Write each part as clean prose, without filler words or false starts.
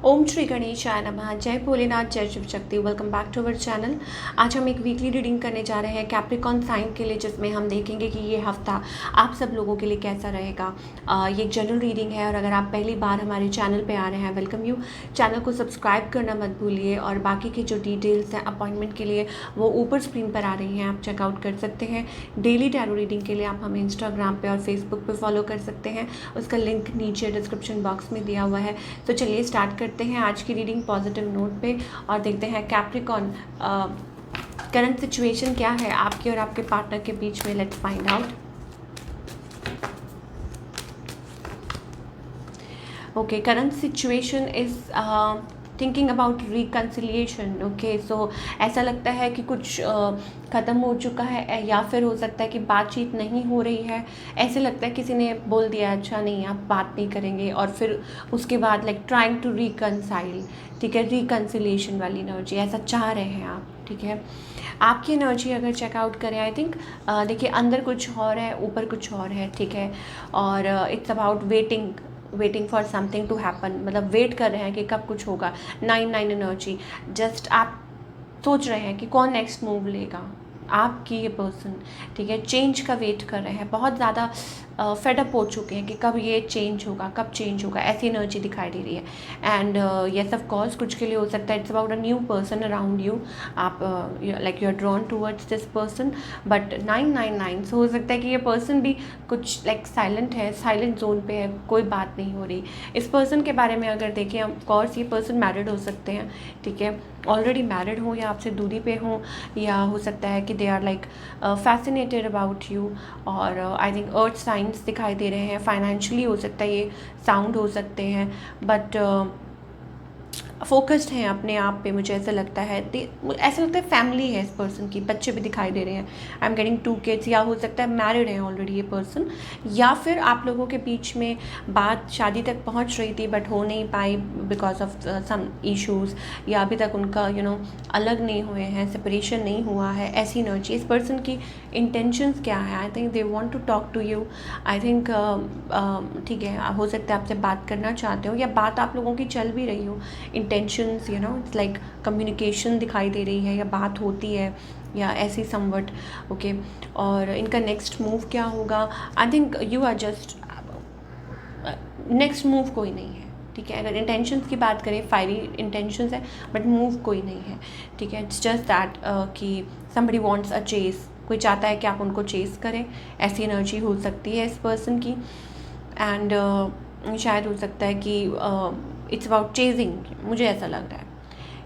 ओम श्री गणेशाय नमः। जय भोलेनाथ, जय Shiv Shakti. Welcome back to our channel. आज हम एक वीकली रीडिंग करने जा रहे हैं कैप्रिकॉन साइन के लिए, जिसमें हम देखेंगे कि ये हफ्ता आप सब लोगों के लिए कैसा रहेगा। ये एक जनरल रीडिंग है और अगर आप पहली बार हमारे चैनल पे आ रहे हैं, वेलकम यू। चैनल को सब्सक्राइब करना मत भूलिए और बाकी की जो डिटेल्स हैं अपॉइंटमेंट के लिए वो ऊपर स्क्रीन पर आ रही हैं, आप चेकआउट कर सकते हैं। डेली टैरो रीडिंग के लिए आप हमें इंस्टाग्राम पे और फेसबुक पे फॉलो कर सकते हैं, उसका लिंक नीचे डिस्क्रिप्शन बॉक्स में दिया हुआ है। तो चलिए स्टार्ट करते हैं आज की रीडिंग पॉजिटिव नोट पे और देखते हैं कैप्रिकॉन करंट सिचुएशन क्या है आपके और आपके पार्टनर के बीच में। Let's find out. Okay, current situation is thinking about reconciliation. Okay, so ऐसा लगता है कि कुछ ख़त्म हो चुका है या फिर हो सकता है कि बातचीत नहीं हो रही है। ऐसे लगता है किसी ने बोल दिया अच्छा नहीं आप बात नहीं करेंगे और फिर उसके बाद लाइक ट्राइंग टू रिकनसाइल। ठीक है, रिकन्सिलिएशन वाली एनर्जी ऐसा चाह रहे हैं आप। ठीक है, आपकी एनर्जी अगर चेकआउट करें, आई थिंक देखिए अंदर कुछ और है, ऊपर कुछ और है। ठीक है, और it's about waiting for something to happen, मतलब वेट कर रहे हैं कि कब कुछ होगा। 9 एनर्जी, जस्ट आप सोच रहे हैं कि कौन नेक्स्ट मूव लेगा। आपकी ये पर्सन, ठीक है, चेंज का वेट कर रहे हैं, बहुत ज़्यादा फेडअप हो चुके हैं कि कब ये चेंज होगा, कब चेंज होगा, ऐसी एनर्जी दिखाई दे रही है। एंड येस ऑफ कोर्स कुछ के लिए हो सकता है it's about a new person around you. आप like you are drawn towards this person, but 999 so हो सकता है कि ये पर्सन भी कुछ लाइक साइलेंट है, साइलेंट जोन पे है, कोई बात नहीं हो रही। इस पर्सन के बारे में अगर देखें, ऑफ कोर्स ये पर्सन मैरिड हो सकते हैं। ठीक है, ऑलरेडी मैरिड हो या आपसे दूरी पे हो, या हो सकता है कि they are like fascinated about you. और आई थिंक अर्थ साइंस दिखाई दे रहे हैं। फाइनेंशियली हो सकता है ये साउंड हो सकते हैं, बट फोकस्ड हैं अपने आप पे। मुझे ऐसा लगता है ऐसा लगता है फैमिली है इस पर्सन की, बच्चे भी दिखाई दे रहे हैं। आई एम गेटिंग 2 किड्स, या हो सकता है मैरिड है ऑलरेडी ये पर्सन, या फिर आप लोगों के बीच में बात शादी तक पहुंच रही थी बट हो नहीं पाई बिकॉज ऑफ सम इश्यूज़, या अभी तक उनका अलग नहीं हुए हैं, सेपरेशन नहीं हुआ है। ऐसी एनर्जी इस पर्सन की। इंटेंशंस क्या है? I think they want to talk to you. I think ठीक है, हो सकता है आपसे बात करना चाहते हो या बात आप लोगों की चल भी रही हो। इंटेंशंस इट्स लाइक कम्युनिकेशन दिखाई दे रही है, या बात होती है, या ऐसी समवट। ओके, और इनका नेक्स्ट मूव क्या होगा? I think you are just, next move कोई नहीं है। ठीक है, अगर इंटेंशंस की बात करें, फायरी इंटेंशंस है बट मूव कोई नहीं है। ठीक है, इट्स जस्ट दैट कि समबडी वांट्स अ चेस, कोई चाहता है कि आप उनको चेस करें। ऐसी एनर्जी हो सकती है इस पर्सन की। एंड शायद हो सकता है कि इट्स अबाउट चेजिंग। मुझे ऐसा लग रहा है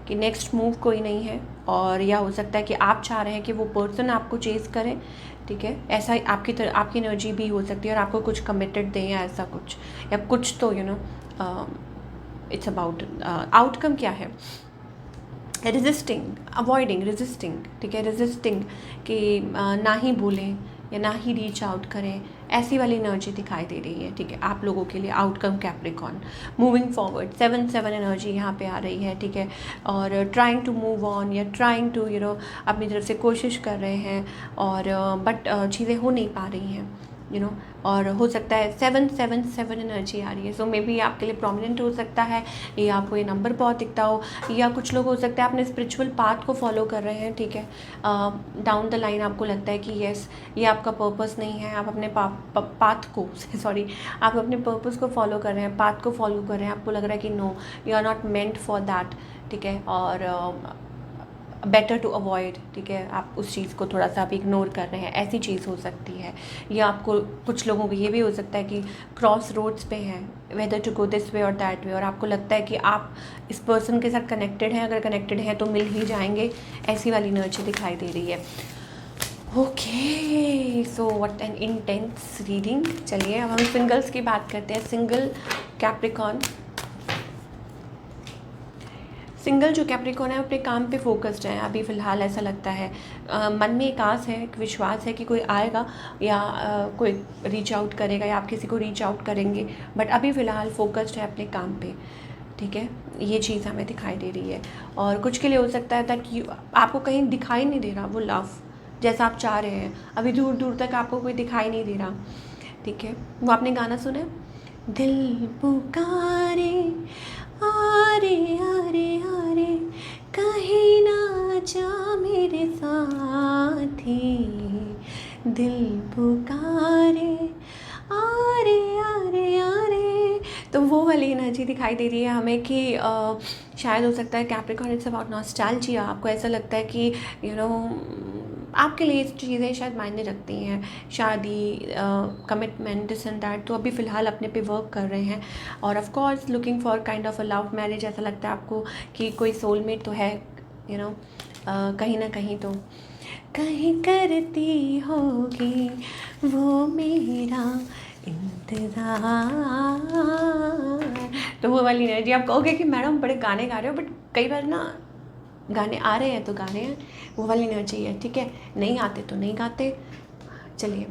कि नेक्स्ट मूव कोई नहीं है, और या हो सकता है कि आप चाह रहे हैं कि वो पर्सन आपको चेस करे। ठीक है, ऐसा आपकी एनर्जी भी हो सकती है और आपको कुछ कमिटेड दें या ऐसा कुछ, या कुछ तो इट्स अबाउट आउटकम क्या है। Resisting, avoiding, resisting. ठीक है, रेजिस्टिंग कि ना ही बोलें या ना ही रीच आउट करें, ऐसी वाली एनर्जी दिखाई दे रही है। ठीक है, आप लोगों के लिए outcome Capricorn. Moving forward, 7 energy यहाँ पे आ रही है। ठीक है, और ट्राइंग टू मूव ऑन, या ट्राइंग टू अपनी तरफ से कोशिश कर रहे हैं, और बट चीज़ें हो नहीं पा रही हैं। और हो सकता है 777 एनर्जी आ रही है। सो मे बी आपके लिए प्रोमिनेंट हो सकता है, या आपको ये नंबर बहुत दिखता हो, या कुछ लोग हो सकता है अपने स्पिरिचुअल पाथ को फॉलो कर रहे हैं। ठीक है, डाउन द लाइन आपको लगता है कि येस ये आपका पर्पस नहीं है, आप अपने पाथ को सॉरी आप अपने पर्पस को फॉलो कर रहे हैं, पाथ को फॉलो कर रहे हैं, आपको लग रहा है कि no you are not meant for that. ठीक है, और बेटर टू अवॉइड। ठीक है, आप उस चीज़ को थोड़ा सा आप इग्नोर कर रहे हैं, ऐसी चीज़ हो सकती है। या आपको कुछ लोगों को ये भी हो सकता है कि क्रॉस रोड्स पे हैं, whether to go this way और दैट वे, और आपको लगता है कि आप इस पर्सन के साथ कनेक्टेड हैं, अगर कनेक्टेड हैं तो मिल ही जाएंगे। ऐसी वाली एनर्जी दिखाई दे रही है। Okay, so what an intense reading. चलिए अब हम सिंगल्स की बात करते हैं। सिंगल कैप्रिकॉन, सिंगल जो कैप्रिकॉन है अपने काम पे फोकस्ड है अभी फ़िलहाल। ऐसा लगता है मन में एक आस है, एक विश्वास है कि कोई आएगा, या कोई रीच आउट करेगा, या आप किसी को रीच आउट करेंगे, बट अभी फ़िलहाल फोकस्ड है अपने काम पे। ठीक है, ये चीज़ हमें दिखाई दे रही है। और कुछ के लिए हो सकता है कि आपको कहीं दिखाई नहीं दे रहा वो लव जैसा आप चाह रहे हैं, अभी दूर दूर तक आपको कोई दिखाई नहीं दे रहा। ठीक है, वो आपने गाना सुना है, दिल पुकारे आ रे दिल पुकारे आरे आरे आरे। तो वो वाली एनर्जी दिखाई दे रही है हमें कि शायद हो सकता है कैप्रिकॉर्न इट्स अबाउट नॉस्टैल्जिया। आपको ऐसा लगता है कि आपके लिए चीज़ें शायद मायने रखती हैं, शादी, कमिटमेंट, दिस एंड दैट। तो अभी फ़िलहाल अपने पे वर्क कर रहे हैं और of course looking for kind of a love marriage. ऐसा लगता है आपको कि कोई सोलमेट तो है, कहीं ना कहीं तो कहीं करती होगी वो मेरा इंतज़ार। तो वो वाली एनर्जी। आप कहोगे कि मैडम बड़े गाने गा रहे हो, बट कई बार ना गाने आ रहे हैं तो गा रहे हैं, वो वाली एनर्जी है, ठीक है। नहीं आते तो नहीं गाते। चलिए,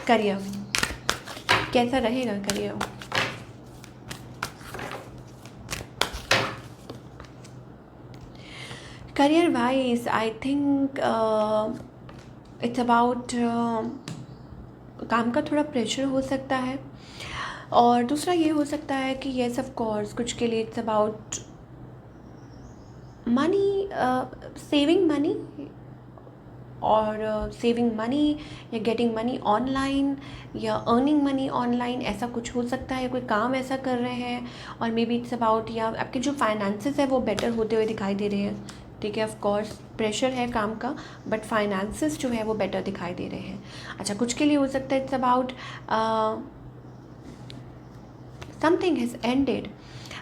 करियर कैसा रहेगा? Career career wise I think it's about काम का थोड़ा प्रेशर हो सकता है, और दूसरा ये हो सकता है कि येस ऑफ कोर्स कुछ के लिए it's about money, saving money, और सेविंग मनी या गेटिंग मनी ऑनलाइन या अर्निंग मनी ऑनलाइन, ऐसा कुछ हो सकता है। कोई काम ऐसा कर रहे हैं और मे बी इट्स अबाउट, या आपके जो फाइनेंसेस है वो बेटर होते हुए दिखाई दे रहे हैं, ठीक है। ऑफ कोर्स प्रेशर है काम का, बट फाइनेंसेस जो है वो बेटर दिखाई दे रहे हैं। अच्छा, कुछ के लिए हो सकता है it's about something has ended.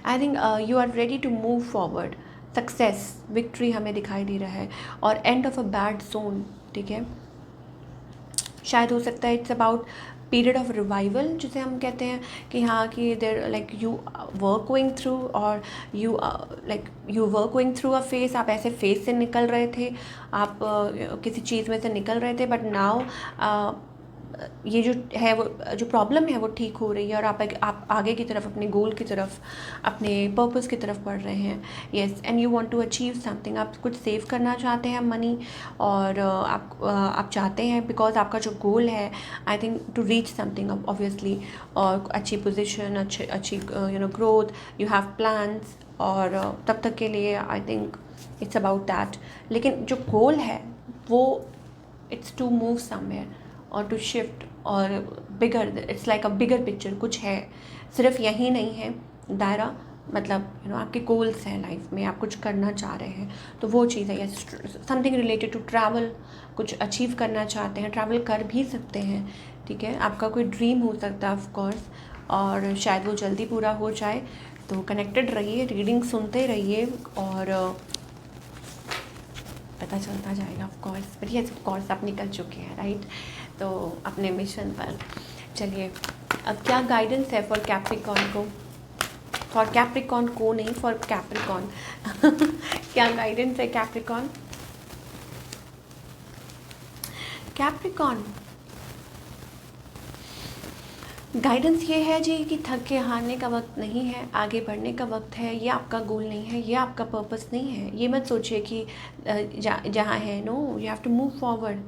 I think you are ready to move forward. Success, victory हमें दिखाई दे रहा है, और end of a bad zone, ठीक है। शायद हो सकता है it's about period of revival, जिसे हम कहते हैं कि हाँ, कि there like you work going through, और you work going through a phase. आप ऐसे फेस से निकल रहे थे, आप किसी चीज़ में से निकल रहे थे, बट नाउ ये जो है वो जो प्रॉब्लम है वो ठीक हो रही है, और आप आगे की तरफ, अपने गोल की तरफ, अपने पर्पस की तरफ बढ़ रहे हैं। Yes, and you want to achieve something. आप कुछ सेव करना चाहते हैं मनी, और आप चाहते हैं, बिकॉज आपका जो गोल है I think to reach something obviously, और अच्छी पोजीशन, अच्छी ग्रोथ, यू हैव प्लान्स, और तब तक के लिए I think it's about that. लेकिन जो गोल है वो इट्स टू मूव समवेयर और टू शिफ्ट, और bigger, it's like a bigger picture. कुछ है, सिर्फ यही नहीं है दायरा, मतलब आपके गोल्स हैं लाइफ में, आप कुछ करना चाह रहे हैं, तो वो चीज़ है। Yes, something related to travel, कुछ अचीव करना चाहते हैं, ट्रैवल कर भी सकते हैं, ठीक है। आपका कोई ड्रीम हो सकता है ऑफ कोर्स, और शायद वो जल्दी पूरा हो जाए। तो कनेक्टेड रहिए, रीडिंग सुनते रहिए, और पता चलता जाएगा of course. But yes, of course आप निकल चुके हैं, राइट, तो अपने मिशन पर। चलिए, अब क्या गाइडेंस है फॉर कैप्रिकॉर्न को? फॉर कैप्रिकॉर्न को नहीं, फॉर कैप्रिकॉर्न क्या गाइडेंस है कैप्रिकॉर्न? कैप्रिकॉर्न गाइडेंस ये है जी कि थक के हारने का वक्त नहीं है, आगे बढ़ने का वक्त है। ये आपका गोल नहीं है, ये आपका पर्पस नहीं है। ये मत सोचिए कि जहाँ है, no, you have to move forward.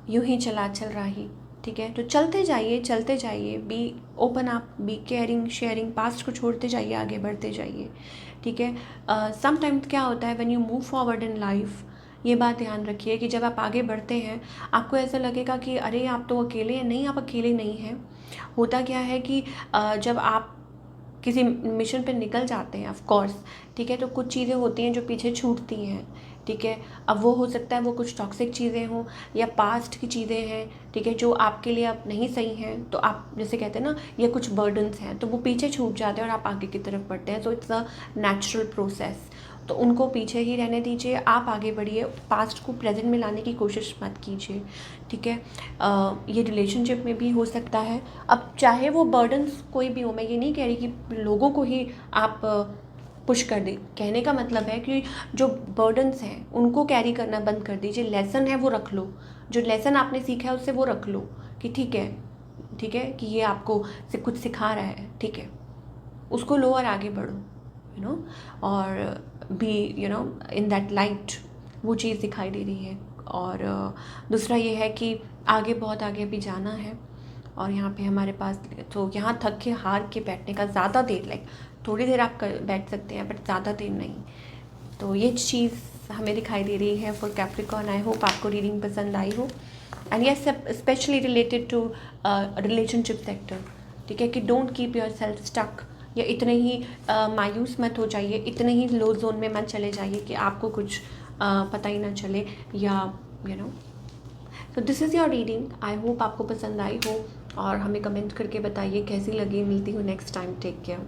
यूं ही चल रहा ही, ठीक है। तो चलते जाइए, be open up, be caring, sharing, past को छोड़ते जाइए, आगे बढ़ते जाइए, ठीक है। समटाइम्स क्या होता है, when you move forward in life, ये बात ध्यान रखिए कि जब आप आगे बढ़ते हैं आपको ऐसा लगेगा कि अरे आप तो अकेले हैं। नहीं, आप अकेले नहीं हैं। होता क्या है कि जब आप किसी मिशन पे निकल जाते हैं ऑफ कोर्स, ठीक है, तो कुछ चीज़ें होती हैं जो पीछे छूटती हैं, ठीक है। अब वो हो सकता है वो कुछ टॉक्सिक चीज़ें हों या पास्ट की चीज़ें हैं, ठीक है, जो आपके लिए अब नहीं सही हैं। तो आप जैसे कहते हैं ना, ये कुछ बर्डन्स हैं, तो वो पीछे छूट जाते हैं और आप आगे की तरफ बढ़ते हैं। So it's a natural process. तो उनको पीछे ही रहने दीजिए, आप आगे बढ़िए, पास्ट को प्रेजेंट में लाने की कोशिश मत कीजिए, ठीक है। ये रिलेशनशिप में भी हो सकता है। अब चाहे वो बर्डन्स कोई भी हो, मैं ये नहीं कह रही कि लोगों को ही आप पुश कर दें। कहने का मतलब है कि जो बर्डन्स हैं उनको कैरी करना बंद कर दीजिए। लेसन है वो रख लो, जो लेसन आपने सीखा है उससे वो रख लो कि ठीक है कि ये आपको से कुछ सिखा रहा है, ठीक है, उसको लो और आगे बढ़ो, और बी इन दैट लाइट। वो चीज़ दिखाई दे रही है। और दूसरा ये है कि आगे, बहुत आगे भी जाना है, और यहाँ पे हमारे पास, तो यहाँ थक के हार के बैठने का ज़्यादा देर, लाइक थोड़ी देर आप बैठ सकते हैं, बट ज़्यादा देर नहीं। तो ये चीज़ हमें दिखाई दे रही है फॉर कैप्रिकॉर्न। आई होप आपको रीडिंग पसंद आई हो। And yes, specially related to relationship sector, ठीक है, कि don't keep yourself stuck, या इतने ही मायूस मत हो जाइए, इतने ही लो जोन में मत चले जाइए कि आपको कुछ पता ही ना चले, या you know. So this is your reading. I hope आपको पसंद आई हो, और हमें कमेंट करके बताइए कैसी लगी। मिलती हूँ नेक्स्ट टाइम। Take care.